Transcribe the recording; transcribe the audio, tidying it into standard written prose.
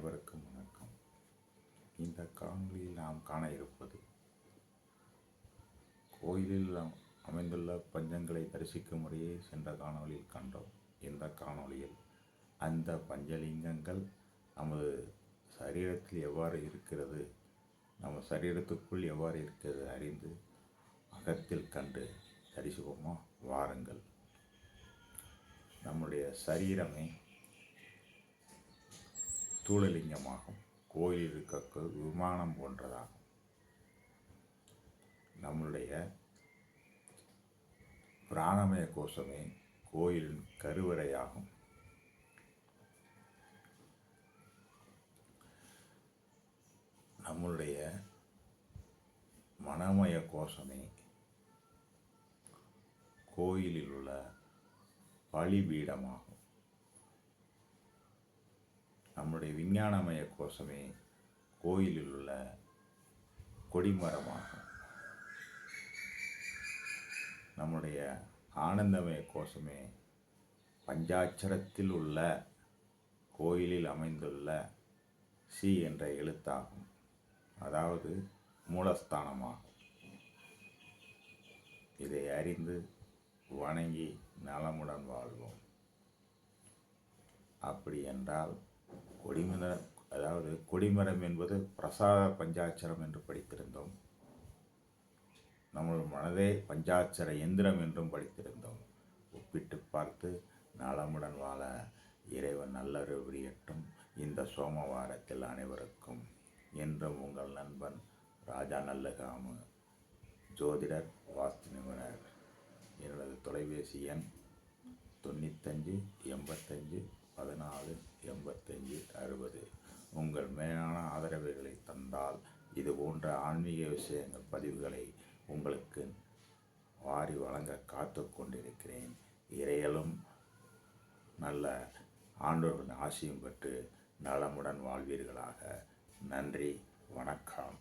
அனைவருக்கும் வணக்கம். இந்த காணொளியில் நாம் காண இருப்பது கோயிலில் அமைந்துள்ள பஞ்சங்களை தரிசிக்கும் முறையை சென்ற காணொளியில் கண்டோம். இந்த காணொளியில் அந்த பஞ்சலிங்கங்கள் நமது சரீரத்தில் எவ்வாறு இருக்கிறது, நம்ம சரீரத்துக்குள் எவ்வாறு இருக்கிறது அறிந்து அகத்தில் கண்டு தரிசிப்போமா? வாருங்கள். நம்முடைய சரீரமே ஸ்தூலலிங்கமாகும். கோயிலில் இருக்க விமானம் போன்றதாகும். நம்முடைய பிராணமய கோஷமே கோயிலின் கருவறையாகும். நம்முடைய மனமய கோஷமே கோயிலில் உள்ள பலிபீடமாகும். நம்முடைய விஞ்ஞானமய கோஷமே கோயிலில் உள்ள கொடிமரமாகும். நம்முடைய ஆனந்தமய கோஷமே பஞ்சாட்சரத்தில் உள்ள கோயிலில் அமைந்துள்ள சி என்ற எழுத்தாகும். அதாவது மூலஸ்தானமாகும். இதை அறிந்து வணங்கி நலமுடன் வாழ்வோம். அப்படி என்றால் கொடிமரம் என்பது பிரசாத பஞ்சாட்சரம் என்று படித்திருந்தோம். நம்ம மனதே பஞ்சாட்சர எந்திரம் என்றும் படித்திருந்தோம். ஒப்பிட்டு பார்த்து நலமுடன் வாழ இறைவன் நல்லருள் புரியட்டும். இந்த சோமவாரத்தில் அனைவருக்கும் என்றும் உங்கள் நண்பன் ராஜா நல்லகாமு, ஜோதிடர், வாஸ்து நிபுணர். என்னோட தொலைபேசி எண் 95 85 14 85 60. உங்கள் மேலான ஆதரவுகளை தந்தால் இது போன்ற ஆன்மீக விஷயங்கள் பதிவுகளை உங்களுக்கு வாரி வழங்க காத்து கொண்டிருக்கிறேன். இறையலும் நல்ல ஆண்டோர்களின் ஆசியும் பெற்று நலமுடன் வாழ்வீர்களாக. நன்றி, வணக்கம்.